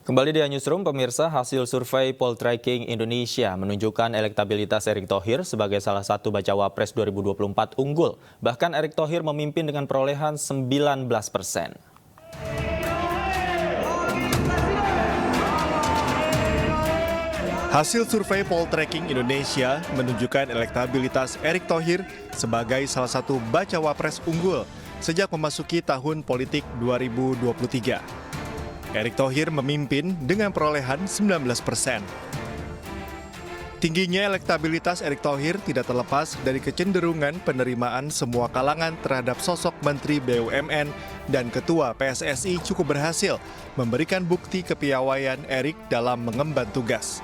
Kembali di Newsroom, pemirsa, hasil survei Poltreking Indonesia menunjukkan elektabilitas Erick Thohir sebagai salah satu bacawa pres 2024 unggul. Bahkan Erick Thohir memimpin dengan perolehan 19%. Hasil survei Poltreking Indonesia menunjukkan elektabilitas Erick Thohir sebagai salah satu bacawa pres unggul sejak memasuki tahun politik 2023. Erick Thohir memimpin dengan perolehan 19%. Tingginya elektabilitas Erick Thohir tidak terlepas dari kecenderungan penerimaan semua kalangan terhadap sosok Menteri BUMN dan Ketua PSSI cukup berhasil memberikan bukti kepiawaian Erick dalam mengemban tugas.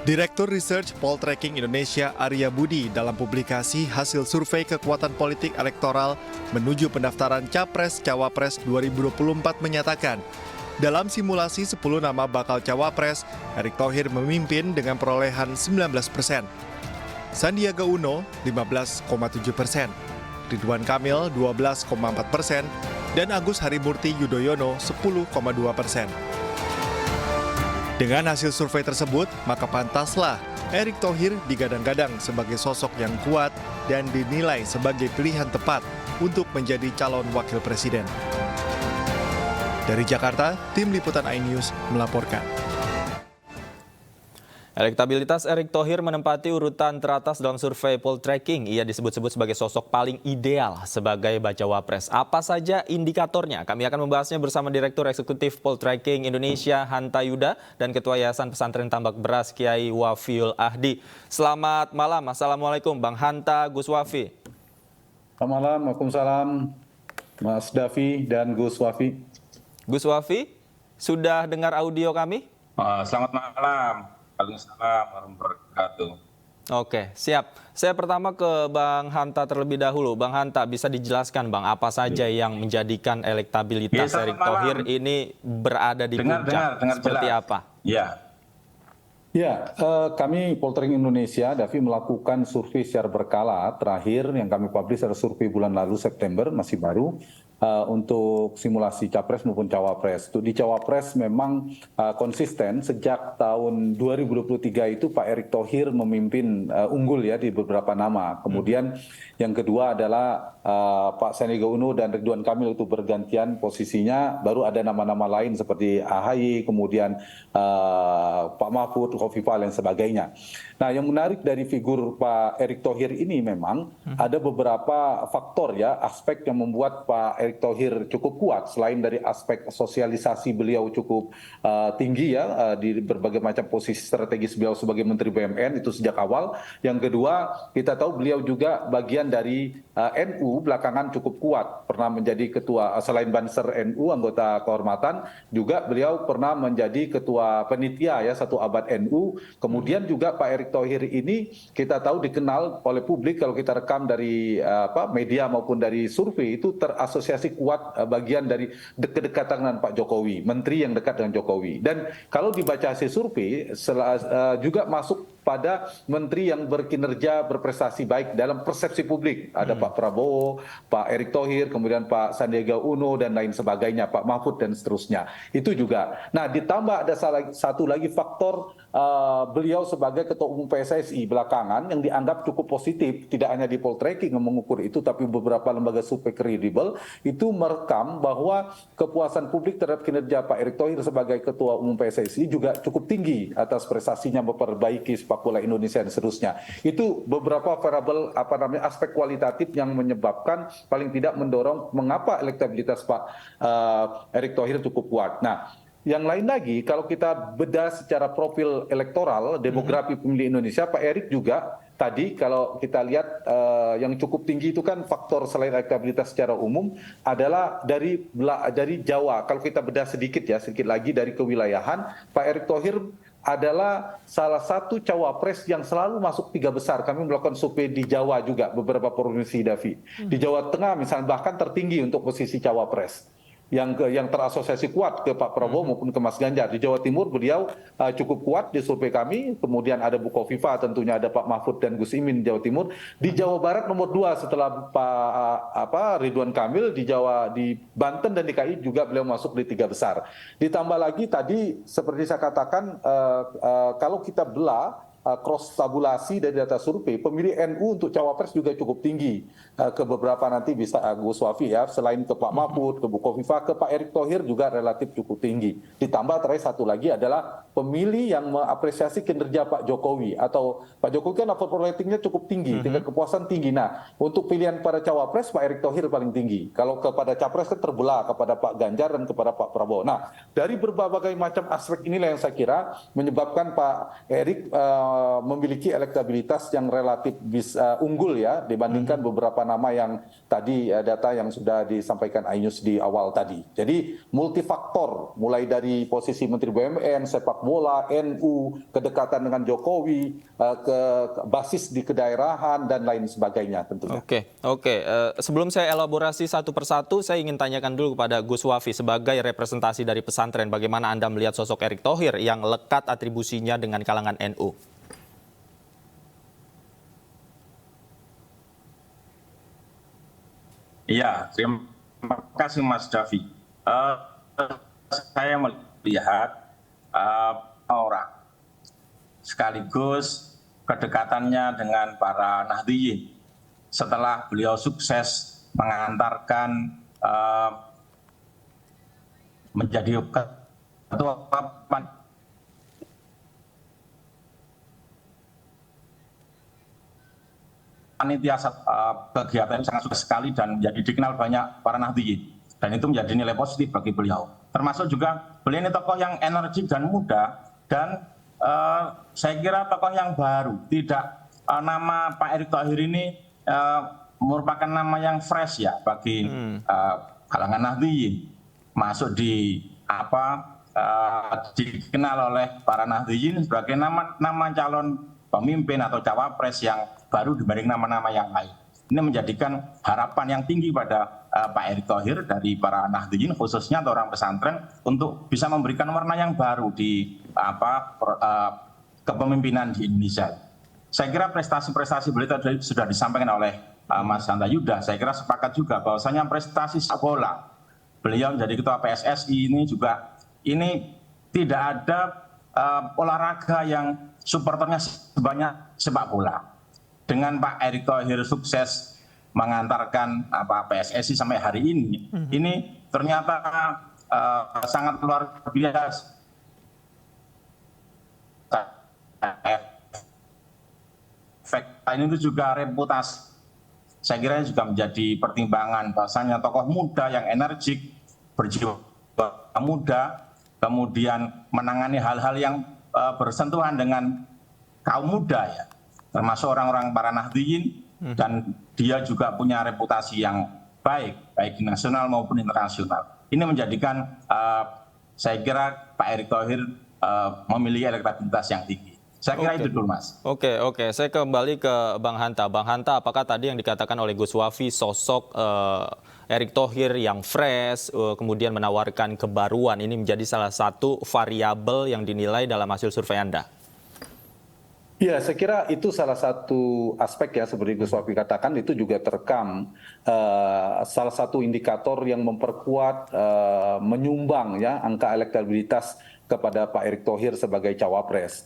Direktur Research Poltreking Indonesia Arya Budi dalam publikasi hasil survei kekuatan politik elektoral menuju pendaftaran Capres-Cawapres 2024 menyatakan, dalam simulasi 10 nama bakal Cawapres, Erick Thohir memimpin dengan perolehan 19%. Sandiaga Uno 15,7%, Ridwan Kamil 12,4%, dan Agus Harimurti Yudhoyono 10,2%. Dengan hasil survei tersebut, maka pantaslah Erick Thohir digadang-gadang sebagai sosok yang kuat dan dinilai sebagai pilihan tepat untuk menjadi calon wakil presiden. Dari Jakarta, Tim Liputan iNews melaporkan. Elektabilitas Erick Thohir menempati urutan teratas dalam survei Poltreking. Ia disebut-sebut sebagai sosok paling ideal sebagai bacawa pres. Apa saja indikatornya? Kami akan membahasnya bersama Direktur Eksekutif Poltreking Indonesia Hanta Yuda dan Ketua Yayasan Pesantren Tambak Beras Kiai Wafiul Ahdi. Selamat malam. Assalamualaikum Bang Hanta, Gus Wafi. Selamat malam, Waalaikumsalam, Mas Davi dan Gus Wafi. Gus Wafi, sudah dengar audio kami? Selamat malam. Waalaikumsalam warahmatullahi wabarakatuh. Oke, siap. Saya pertama ke Bang Hanta terlebih dahulu. Bang Hanta, bisa dijelaskan Bang apa saja yang menjadikan elektabilitas Erick Thohir ini berada di puncak? Seperti jelas. Apa? Ya, kami Poltreking Indonesia, Davi melakukan survei secara berkala. Terakhir yang kami publish adalah survei bulan lalu September, masih baru. Untuk simulasi Capres maupun Cawapres. Di Cawapres memang konsisten sejak tahun 2023 itu Pak Erick Thohir memimpin unggul ya di beberapa nama. Kemudian yang kedua adalah Pak Sandiaga Uno dan Ridwan Kamil itu bergantian posisinya. Baru ada nama-nama lain seperti AHY, kemudian Pak Mahfud, Khofifah dan sebagainya. Nah, yang menarik dari figur Pak Erick Thohir ini memang ada beberapa faktor ya, aspek yang membuat Pak Erick Thohir cukup kuat selain dari aspek sosialisasi beliau cukup tinggi ya di berbagai macam posisi strategis beliau sebagai Menteri BUMN itu sejak awal. Yang kedua, kita tahu beliau juga bagian dari NU belakangan cukup kuat, pernah menjadi ketua selain Banser NU anggota kehormatan, juga beliau pernah menjadi ketua penitia ya 1 abad NU. Kemudian juga Pak Erick Thohir ini kita tahu dikenal oleh publik kalau kita rekam dari media maupun dari survei itu terasosiasi kuat bagian dari kedekatan dengan Pak Jokowi, menteri yang dekat dengan Jokowi. Dan kalau dibaca hasil survei juga masuk pada menteri yang berkinerja berprestasi baik dalam persepsi publik. Ada Pak Prabowo, Pak Erick Thohir, kemudian Pak Sandiaga Uno dan lain sebagainya, Pak Mahfud dan seterusnya. Itu juga. Nah, ditambah ada satu lagi faktor beliau sebagai Ketua Umum PSSI belakangan yang dianggap cukup positif, tidak hanya di Poltreking yang mengukur itu, tapi beberapa lembaga survei kredibel itu merekam bahwa kepuasan publik terhadap kinerja Pak Erick Thohir sebagai Ketua Umum PSSI juga cukup tinggi atas prestasinya memperbaiki sepak bola Indonesia dan seterusnya. Itu beberapa variabel aspek kualitatif yang menyebabkan paling tidak mendorong mengapa elektabilitas Pak Erick Thohir cukup kuat. Nah, yang lain lagi, kalau kita bedah secara profil elektoral, demografi pemilih Indonesia, Pak Erick juga tadi kalau kita lihat yang cukup tinggi itu kan faktor selain elektabilitas secara umum adalah dari Jawa. Kalau kita bedah sedikit lagi dari kewilayahan, Pak Erick Thohir adalah salah satu cawapres yang selalu masuk 3 besar. Kami melakukan survei di Jawa juga, beberapa provinsi, Davi. Di Jawa Tengah misalnya bahkan tertinggi untuk posisi cawapres. yang terasosiasi kuat ke Pak Prabowo maupun ke Mas Ganjar. Di Jawa Timur beliau cukup kuat di survei kami, kemudian ada Bu Kofifa, tentunya ada Pak Mahfud dan Gus Imin di Jawa Timur. Di Jawa Barat nomor 2 setelah Pak Ridwan Kamil, di Banten dan DKI juga beliau masuk di 3 besar. Ditambah lagi tadi seperti saya katakan, kalau kita belah cross tabulasi dari data survei, pemilih NU untuk cawapres juga cukup tinggi. Ke beberapa nanti bisa Gus Wafi ya, selain ke Pak Mahfud, ke Bu Kofifa, ke Pak Erick Thohir juga relatif cukup tinggi. Ditambah terakhir satu lagi adalah pemilih yang mengapresiasi kinerja Pak Jokowi, atau Pak Jokowi kan approval ratingnya cukup tinggi, tingkat kepuasan tinggi. Nah, untuk pilihan pada cawapres Pak Erick Thohir paling tinggi. Kalau kepada capres kan terbelah kepada Pak Ganjar dan kepada Pak Prabowo. Nah, dari berbagai macam aspek inilah yang saya kira menyebabkan Pak Erick memiliki elektabilitas yang relatif unggul ya dibandingkan beberapa nama yang tadi data yang sudah disampaikan Ainus di awal tadi. Jadi multifaktor, mulai dari posisi Menteri BUMN, sepak bola, NU, kedekatan dengan Jokowi, ke basis di kedaerahan dan lain sebagainya tentunya. Oke. Sebelum saya elaborasi satu persatu, saya ingin tanyakan dulu kepada Gus Wafi sebagai representasi dari pesantren, bagaimana Anda melihat sosok Erick Thohir yang lekat atribusinya dengan kalangan NU? Iya, terima kasih Mas Davi. Saya melihat orang sekaligus kedekatannya dengan para Nahdliyin setelah beliau sukses mengantarkan menjadi ketua panitia kegiatan sangat sukses sekali dan menjadi dikenal banyak para Nahdliyin, dan itu menjadi nilai positif bagi beliau. Termasuk juga beliau ini tokoh yang energik dan muda, dan saya kira tokoh yang baru. Tidak, nama Pak Erick Thohir ini merupakan nama yang fresh ya bagi kalangan Nahdliyin, masuk di dikenal oleh para Nahdliyin sebagai nama calon pemimpin atau cawapres yang baru dibanding nama-nama yang lain. Ini menjadikan harapan yang tinggi pada Pak Erick Thohir dari para Nahdliyin, khususnya atau orang pesantren, untuk bisa memberikan warna yang baru di kepemimpinan di Indonesia. Saya kira prestasi-prestasi beliau tadi sudah disampaikan oleh Mas Hanta Yuda. Saya kira sepakat juga bahwasanya prestasi sepak bola, beliau menjadi ketua PSSI ini tidak ada olahraga yang supporternya sebanyak sepak bola. Dengan Pak Erick Thohir sukses mengantarkan PSSI sampai hari ini ternyata sangat luar biasa. Efek lain itu juga reputasi. Saya kira juga menjadi pertimbangan bahwasanya tokoh muda yang energik, berjiwa muda, kemudian menangani hal-hal yang bersentuhan dengan kaum muda ya, termasuk orang-orang para Nahdliyin, dan dia juga punya reputasi yang baik di nasional maupun internasional. Ini menjadikan saya kira Pak Erick Thohir memiliki elektabilitas yang tinggi. Saya kira itu dulu, Mas. Oke. Saya kembali ke Bang Hanta. Bang Hanta, apakah tadi yang dikatakan oleh Gus Wafi, sosok Erick Thohir yang fresh, kemudian menawarkan kebaruan, ini menjadi salah satu variabel yang dinilai dalam hasil survei Anda? Ya, saya kira itu salah satu aspek ya, seperti Gus Wafi katakan, itu juga terekam salah satu indikator yang memperkuat, menyumbang ya angka elektabilitas kepada Pak Erick Thohir sebagai cawapres.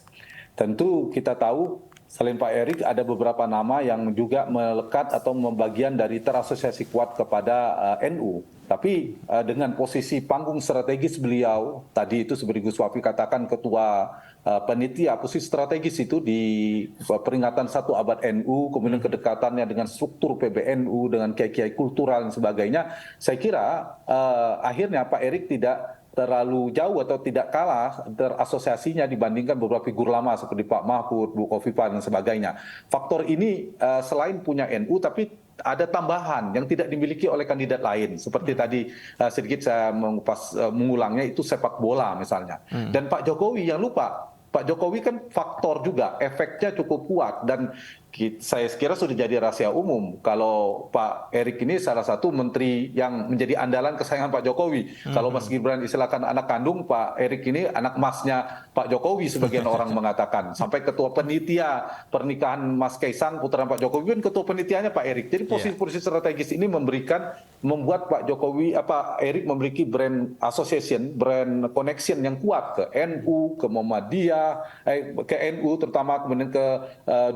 Tentu kita tahu selain Pak Erick ada beberapa nama yang juga melekat atau membagian dari terasosiasi kuat kepada NU. Tapi dengan posisi panggung strategis beliau, tadi itu seperti Gus Wafi katakan ketua panitia, posisi strategis itu di peringatan 1 abad NU, kemudian kedekatannya dengan struktur PBNU, dengan kiai-kiai kultural dan sebagainya, saya kira akhirnya Pak Erick tidak terlalu jauh atau tidak kalah terasosiasinya dibandingkan beberapa figur lama seperti Pak Mahfud, Bu Kofifa dan sebagainya. Faktor ini selain punya NU tapi ada tambahan yang tidak dimiliki oleh kandidat lain. Seperti tadi sedikit saya mengulangnya, itu sepak bola misalnya. Dan Pak Jokowi yang lupa, Pak Jokowi kan faktor juga, efeknya cukup kuat, dan saya kira sudah jadi rahasia umum kalau Pak Erik ini salah satu menteri yang menjadi andalan kesayangan Pak Jokowi. Kalau Mas Gibran istilahkan anak kandung, Pak Erik ini anak emasnya Pak Jokowi sebagian orang mengatakan. Sampai ketua penitia pernikahan Mas Kaisang putra Pak Jokowi kan ketua penitianya Pak Erik. Jadi posisi-posisi strategis ini membuat Pak Jokowi Erik memiliki brand association, brand connection yang kuat ke NU, ke Muhammadiyah, ke NU terutama, kemudian ke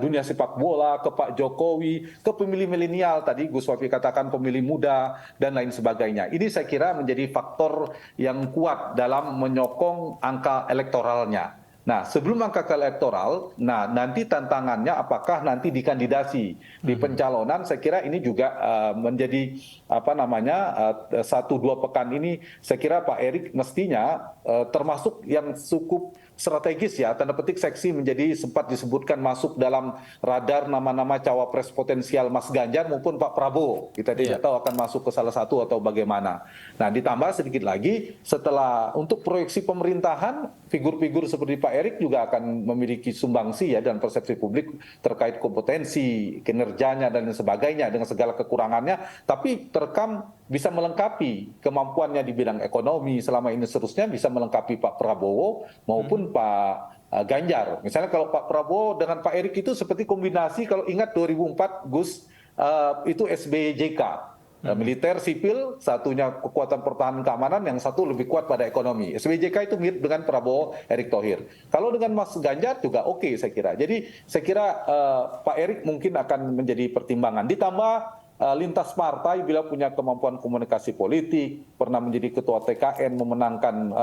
dunia sepak bola, ke Pak Jokowi, ke pemilih milenial tadi Gus Wafi katakan pemilih muda dan lain sebagainya. Ini saya kira menjadi faktor yang kuat dalam menyokong angka elektoralnya. Nah, sebelum angka elektoral, nanti tantangannya apakah nanti di kandidasi, di pencalonan, saya kira ini juga menjadi 1-2 pekan ini, saya kira Pak Erik mestinya termasuk yang cukup strategis ya, tanda petik seksi menjadi sempat disebutkan masuk dalam radar nama-nama cawapres potensial Mas Ganjar maupun Pak Prabowo. Kita tidak tahu akan masuk ke salah satu atau bagaimana. Nah, ditambah sedikit lagi, setelah untuk proyeksi pemerintahan, figur-figur seperti Pak Erik juga akan memiliki sumbangsi ya dan persepsi publik terkait kompetensi, kinerjanya dan sebagainya dengan segala kekurangannya, tapi terekam bisa melengkapi kemampuannya di bidang ekonomi selama ini seterusnya bisa melengkapi Pak Prabowo maupun Pak Ganjar. Misalnya kalau Pak Prabowo dengan Pak Erik itu seperti kombinasi, kalau ingat 2004 Gus itu SBY-JK. Militer, sipil, satunya kekuatan pertahanan keamanan, yang satu lebih kuat pada ekonomi. SBY-JK itu mirip dengan Prabowo, Erick Thohir. Kalau dengan Mas Ganjar juga oke saya kira. Jadi saya kira Pak Erik mungkin akan menjadi pertimbangan. Ditambah lintas partai bila punya kemampuan komunikasi politik, pernah menjadi ketua TKN, memenangkan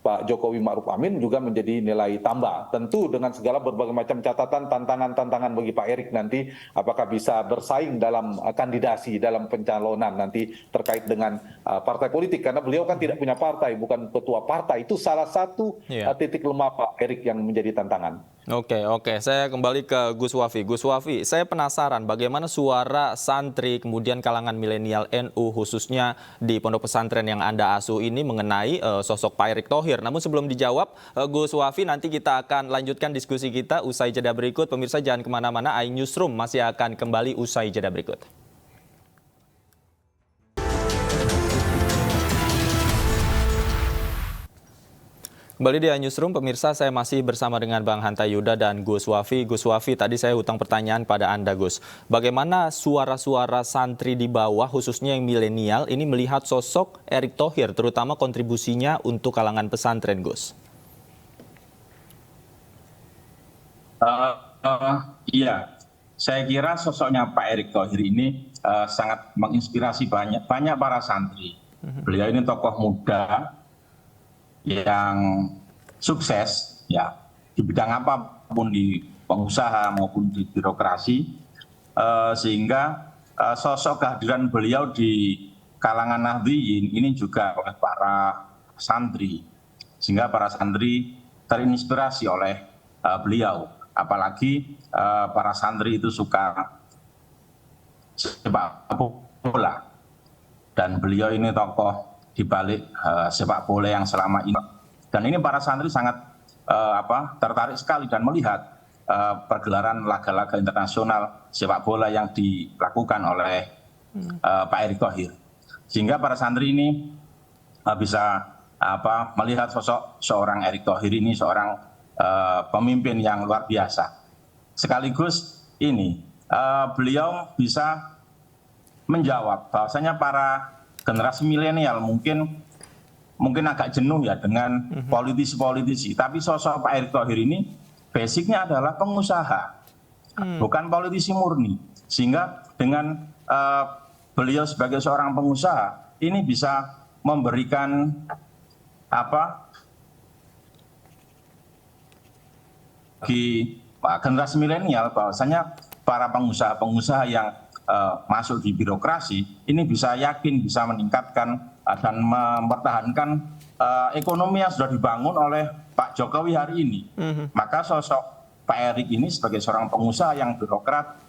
Pak Jokowi Ma'ruf Amin juga menjadi nilai tambah. Tentu dengan segala berbagai macam catatan, tantangan bagi Pak Erik nanti, apakah bisa bersaing dalam kandidasi, dalam pencalonan nanti terkait dengan partai politik. Karena beliau kan tidak punya partai, bukan ketua partai. Itu salah satu titik lemah Pak Erik yang menjadi tantangan. Oke. Saya kembali ke Gus Wafi. Gus Wafi, saya penasaran bagaimana suara santri, kemudian kalangan milenial NU, khususnya di pondok pesantren yang Anda asuh ini mengenai sosok Pak Erick Thohir. Namun sebelum dijawab, Gus Wafi, nanti kita akan lanjutkan diskusi kita usai jeda berikut. Pemirsa jangan kemana-mana, iNewsroom masih akan kembali usai jeda berikut. Kembali di Newsroom, pemirsa, saya masih bersama dengan Bang Hanta Yuda dan Gus Wafi. Gus Wafi, tadi saya utang pertanyaan pada Anda, Gus. Bagaimana suara-suara santri di bawah, khususnya yang milenial, ini melihat sosok Erick Thohir, terutama kontribusinya untuk kalangan pesantren, Gus? Iya, saya kira sosoknya Pak Erick Thohir ini sangat menginspirasi banyak para santri. Beliau ini tokoh muda yang sukses ya di bidang apapun, di pengusaha maupun di birokrasi, sehingga sosok kehadiran beliau di kalangan Nahdliyin ini juga oleh para santri, sehingga para santri terinspirasi oleh beliau, apalagi para santri itu suka sepak bola dan beliau ini tokoh di balik sepak bola yang selama ini, dan ini para santri sangat tertarik sekali dan melihat pergelaran laga-laga internasional sepak bola yang dilakukan oleh Pak Erick Thohir, sehingga para santri ini bisa melihat sosok seorang Erick Thohir ini seorang pemimpin yang luar biasa. Sekaligus ini beliau bisa menjawab bahwasanya para generasi milenial mungkin agak jenuh ya dengan politisi-politisi, tapi sosok Pak Erick Thohir ini basicnya adalah pengusaha, bukan politisi murni, sehingga dengan beliau sebagai seorang pengusaha ini bisa memberikan bagi generasi milenial bahwasanya para pengusaha-pengusaha yang masuk di birokrasi ini bisa yakin bisa meningkatkan dan mempertahankan ekonomi yang sudah dibangun oleh Pak Jokowi hari ini. Maka sosok Pak Erick ini sebagai seorang pengusaha yang birokrat,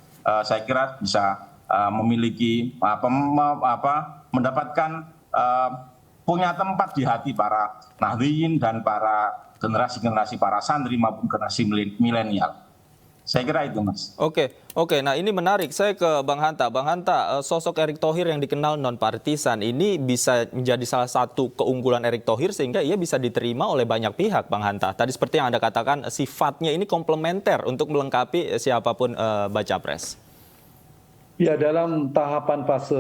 saya kira bisa memiliki mendapatkan punya tempat di hati para Nahdliyin dan para generasi para santri maupun generasi milenial. Saya kira itu, Mas. Oke. Nah ini menarik. Saya ke Bang Hanta. Bang Hanta, sosok Erick Thohir yang dikenal non-partisan ini bisa menjadi salah satu keunggulan Erick Thohir sehingga ia bisa diterima oleh banyak pihak, Bang Hanta. Tadi seperti yang Anda katakan, sifatnya ini komplementer untuk melengkapi siapapun baca pres. Ya, dalam tahapan fase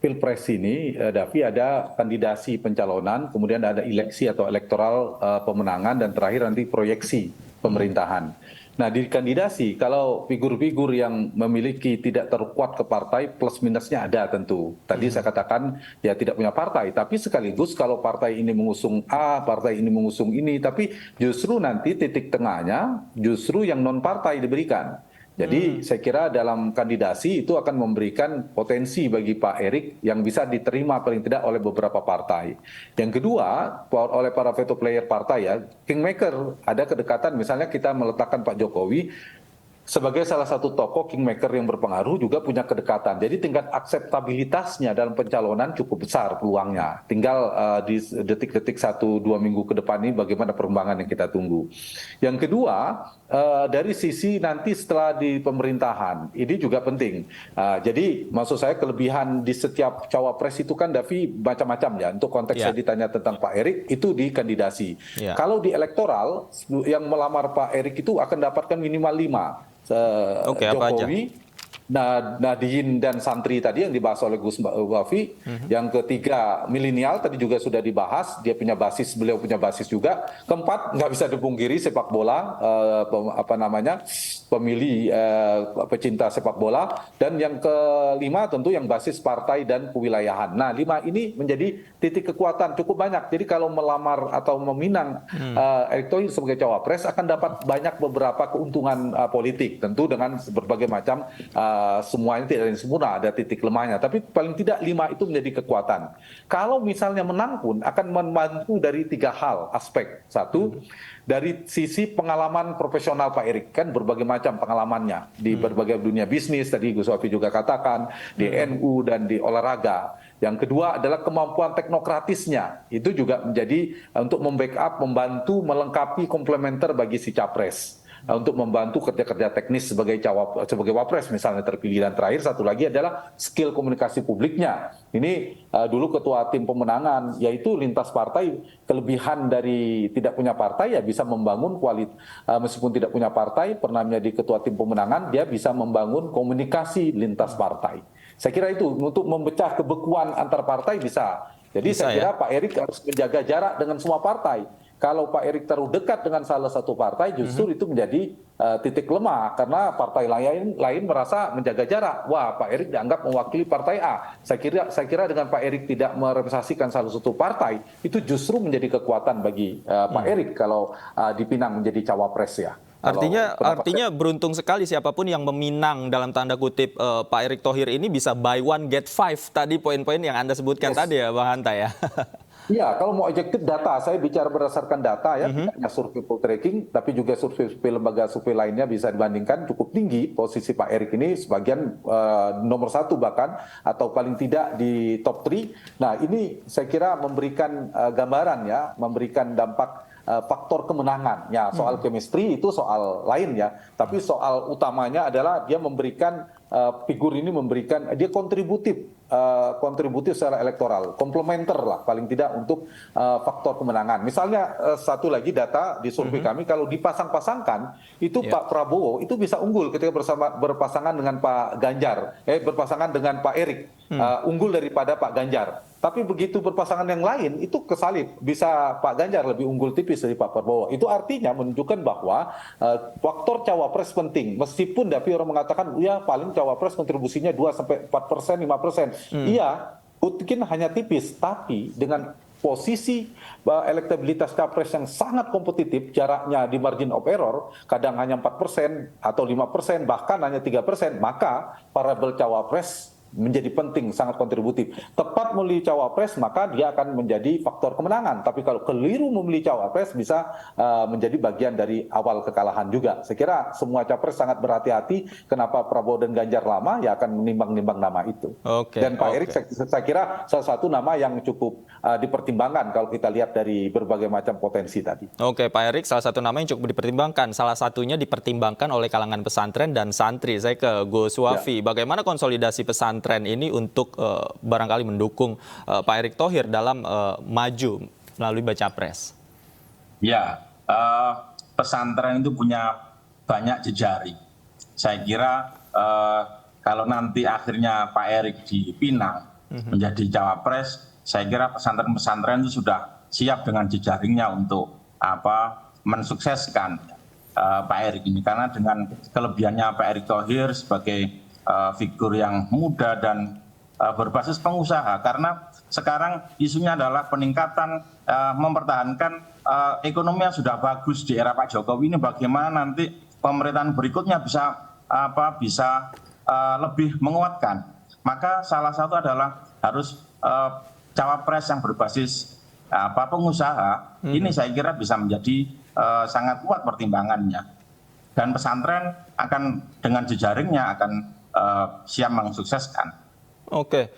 Pilpres ini, Davi, ada kandidasi pencalonan, kemudian ada eleksi atau elektoral pemenangan, dan terakhir nanti proyeksi pemerintahan. Nah, di kandidasi, kalau figur-figur yang memiliki tidak terkuat ke partai, plus minusnya ada tentu. Tadi saya katakan ya tidak punya partai, tapi sekaligus kalau partai ini mengusung A, partai ini mengusung ini, tapi justru nanti titik tengahnya justru yang non-partai diberikan. Jadi saya kira dalam kandidasi itu akan memberikan potensi bagi Pak Erick yang bisa diterima paling tidak oleh beberapa partai. Yang kedua, oleh para veto player partai ya, kingmaker, ada kedekatan misalnya kita meletakkan Pak Jokowi sebagai salah satu tokoh kingmaker yang berpengaruh juga punya kedekatan. Jadi tingkat akseptabilitasnya dalam pencalonan cukup besar peluangnya. Tinggal di detik-detik 1-2 minggu ke depan ini bagaimana perkembangan yang kita tunggu. Yang kedua, dari sisi nanti setelah di pemerintahan, ini juga penting. Jadi maksud saya kelebihan di setiap cawapres itu kan Davi macam-macam ya. Untuk konteksnya ditanya tentang Pak Erick, itu di kandidasi. Kalau di elektoral, yang melamar Pak Erick itu akan dapatkan minimal 5. Jokowi, Nahdiyin dan Santri tadi yang dibahas oleh Gus Wafi. Yang ketiga milenial tadi juga sudah dibahas, dia punya basis, beliau punya basis juga. Keempat nggak bisa dipungkiri sepak bola, pemilih pecinta sepak bola. Dan yang kelima tentu yang basis partai dan kewilayahan. Nah 5 ini menjadi titik kekuatan cukup banyak. Jadi kalau melamar atau meminang Erick Thohir sebagai cawapres akan dapat banyak beberapa keuntungan politik, tentu dengan berbagai macam semuanya tidak ada yang sempurna, ada titik lemahnya. Tapi paling tidak 5 itu menjadi kekuatan. Kalau misalnya menang pun akan membantu dari 3 hal aspek. Satu, dari sisi pengalaman profesional Pak Erick, kan berbagai macam pengalamannya di berbagai dunia bisnis, tadi Gus Wafi juga katakan, di NU dan di olahraga. Yang kedua adalah kemampuan teknokratisnya. Itu juga menjadi untuk membackup, membantu, melengkapi komplementer bagi si capres. Untuk membantu kerja-kerja teknis sebagai wapres misalnya terpilih. Dan terakhir satu lagi adalah skill komunikasi publiknya. Ini dulu ketua tim pemenangan, yaitu lintas partai, kelebihan dari tidak punya partai ya bisa membangun meskipun tidak punya partai, pernah menjadi ketua tim pemenangan, dia bisa membangun komunikasi lintas partai. Saya kira itu untuk memecah kebekuan antar partai bisa. Jadi saya kira Pak Erick harus menjaga jarak dengan semua partai. Kalau Pak Erick terlalu dekat dengan salah satu partai, justru itu menjadi titik lemah karena partai lain merasa menjaga jarak. Wah, Pak Erick dianggap mewakili partai A. Saya kira dengan Pak Erick tidak merepresentasikan salah satu partai, itu justru menjadi kekuatan bagi Pak Erick kalau dipinang menjadi cawapres ya. Artinya beruntung sekali siapapun yang meminang dalam tanda kutip Pak Erick Thohir ini bisa buy one get five, tadi poin-poin yang Anda sebutkan tadi ya Bang Hanta ya. Iya, kalau mau objektif data, saya bicara berdasarkan data ya, tidak hanya survei poltreking, tapi juga survei lembaga survei lainnya bisa dibandingkan cukup tinggi posisi Pak Erick ini sebagian nomor 1 bahkan, atau paling tidak di top 3. Nah ini saya kira memberikan gambaran ya, memberikan dampak faktor kemenangan. Ya, soal chemistry itu soal lain ya, tapi soal utamanya adalah dia memberikan figur ini memberikan dia kontributif secara elektoral, komplementer lah paling tidak untuk faktor kemenangan. Misalnya satu lagi data di survei kami, kalau dipasang-pasangkan itu Pak Prabowo itu bisa unggul ketika berpasangan dengan Pak Ganjar, berpasangan dengan Pak Erick, unggul daripada Pak Ganjar. Tapi begitu berpasangan yang lain itu kesalip, bisa Pak Ganjar lebih unggul tipis dari Pak Prabowo. Itu artinya menunjukkan bahwa faktor cawapres penting. Meskipun tapi orang mengatakan ya paling cawapres kontribusinya 2-4%, 5%. Iya, mungkin hanya tipis, tapi dengan posisi elektabilitas capres yang sangat kompetitif, jaraknya di margin of error, kadang hanya 4% atau 5%, bahkan hanya 3%, maka variabel cawapres menjadi penting, sangat kontributif. Tepat memilih cawapres, maka dia akan menjadi faktor kemenangan. Tapi kalau keliru memilih cawapres, bisa menjadi bagian dari awal kekalahan juga. Saya kira semua capres sangat berhati-hati. Kenapa Prabowo dan Ganjar lama, ya akan menimbang-nimbang nama itu. Dan Pak Erik, saya kira salah satu nama yang cukup dipertimbangkan kalau kita lihat dari berbagai macam potensi tadi. Oke, Pak Erik, salah satu nama yang cukup dipertimbangkan. Salah satunya dipertimbangkan oleh kalangan pesantren dan santri. Saya ke Gus Wafi. Bagaimana konsolidasi pesantren ini untuk barangkali mendukung Pak Erick Thohir dalam maju melalui baca pres? Ya, pesantren itu punya banyak jejaring. Saya kira kalau nanti akhirnya Pak Erick dipinang menjadi cawapres, saya kira pesantren-pesantren itu sudah siap dengan jejaringnya untuk mensukseskan Pak Erick ini. Karena dengan kelebihannya Pak Erick Thohir sebagai figur yang muda dan berbasis pengusaha, karena sekarang isunya adalah peningkatan mempertahankan ekonomi yang sudah bagus di era Pak Jokowi ini, bagaimana nanti pemerintahan berikutnya bisa lebih menguatkan. Maka salah satu adalah harus cawapres yang berbasis pengusaha. Ini saya kira bisa menjadi sangat kuat pertimbangannya, dan pesantren akan dengan jejaringnya akan siap mensukseskan. Oke,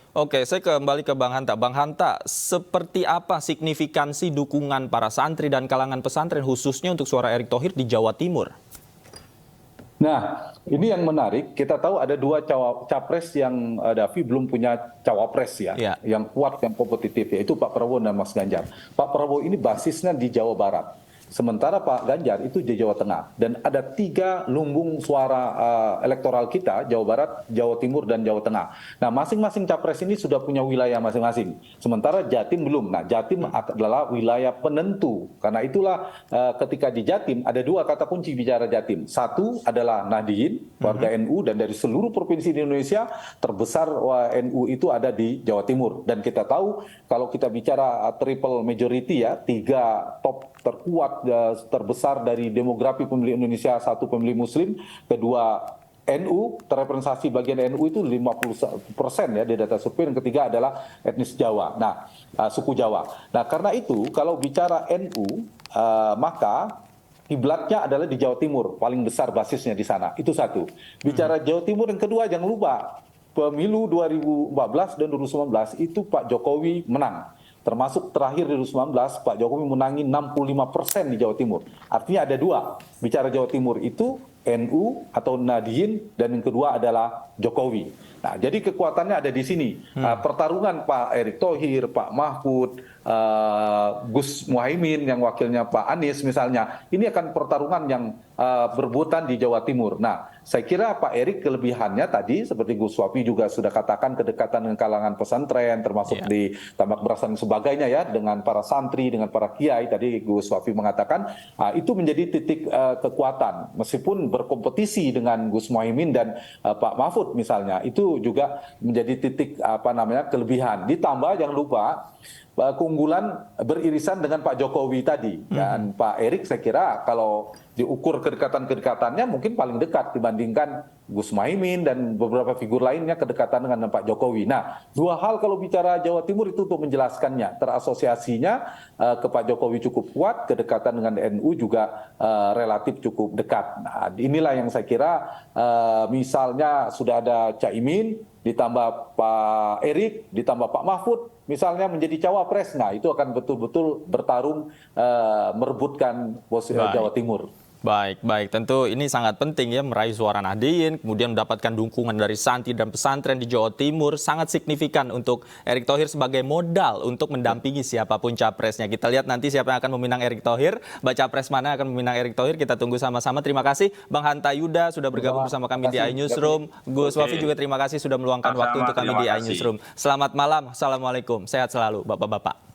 saya kembali ke Bang Hanta. Bang Hanta, seperti apa signifikansi dukungan para santri dan kalangan pesantren khususnya untuk suara Erick Thohir di Jawa Timur? Nah, ini yang menarik. Kita tahu ada dua capres yang Davi belum punya cawapres ya, yang kuat, yang kompetitif, yaitu Pak Prabowo dan Mas Ganjar. Pak Prabowo ini basisnya di Jawa Barat. Sementara Pak Ganjar itu di Jawa Tengah. Dan ada 3 lumbung suara elektoral kita, Jawa Barat, Jawa Timur, dan Jawa Tengah. Nah, masing-masing capres ini sudah punya wilayah masing-masing. Sementara Jatim belum. Nah, Jatim adalah wilayah penentu. Karena itulah ketika di Jatim ada 2 kata kunci bicara Jatim. Satu adalah Nahdien, warga NU, dan dari seluruh provinsi di Indonesia, terbesar NU itu ada di Jawa Timur. Dan kita tahu kalau kita bicara triple majority ya, 3 top terkuat terbesar dari demografi pemilih Indonesia, 1 pemilih Muslim, kedua NU, terrepresentasi bagian NU itu 50% ya di data survei, yang ketiga adalah etnis Jawa, suku Jawa. Nah, karena itu kalau bicara NU, maka kiblatnya adalah di Jawa Timur, paling besar basisnya di sana, itu satu. Bicara Jawa Timur, yang kedua jangan lupa, pemilu 2014 dan 2019 itu Pak Jokowi menang. Termasuk terakhir di 2019, Pak Jokowi menangi 65% di Jawa Timur. Artinya ada 2. Bicara Jawa Timur itu NU atau Nahdien, dan yang kedua adalah Jokowi. Nah, jadi kekuatannya ada di sini. Pertarungan Pak Erick Thohir, Pak Mahfud, Gus Muhaimin yang wakilnya Pak Anies misalnya, ini akan pertarungan yang berebutan di Jawa Timur. Nah, saya kira Pak Erick kelebihannya tadi seperti Gus Wafi juga sudah katakan, kedekatan dengan kalangan pesantren, termasuk di Tambak Beras dan sebagainya ya, dengan para santri, dengan para kiai, tadi Gus Wafi mengatakan itu menjadi titik kekuatan. Meskipun berkompetisi dengan Gus Muhaimin dan Pak Mahfud misalnya, itu juga menjadi titik kelebihan. Ditambah jangan lupa keunggulan beririsan dengan Pak Jokowi tadi, dan Pak Erick saya kira kalau diukur kedekatan-kedekatannya mungkin paling dekat dibandingkan Gus Muhaimin dan beberapa figur lainnya kedekatan dengan Pak Jokowi. Nah, 2 hal kalau bicara Jawa Timur itu untuk menjelaskannya, terasosiasinya ke Pak Jokowi cukup kuat, kedekatan dengan NU juga relatif cukup dekat. Nah, inilah yang saya kira misalnya sudah ada Caimin, ditambah Pak Erick, ditambah Pak Mahfud, misalnya menjadi cawapres, nah itu akan betul-betul bertarung merebutkan posisi Jawa Timur. Baik. Tentu ini sangat penting ya, meraih suara Nahdien, kemudian mendapatkan dukungan dari santri dan pesantren di Jawa Timur, sangat signifikan untuk Erick Thohir sebagai modal untuk mendampingi siapapun capresnya. Kita lihat nanti siapa yang akan meminang Erick Thohir, baca pres mana akan meminang Erick Thohir, kita tunggu sama-sama. Terima kasih Bang Hanta Yuda sudah bergabung bersama kami di iNewsroom. Gus Wafi juga terima kasih sudah meluangkan waktu untuk kami di iNewsroom. Selamat malam, Assalamualaikum, sehat selalu Bapak-Bapak.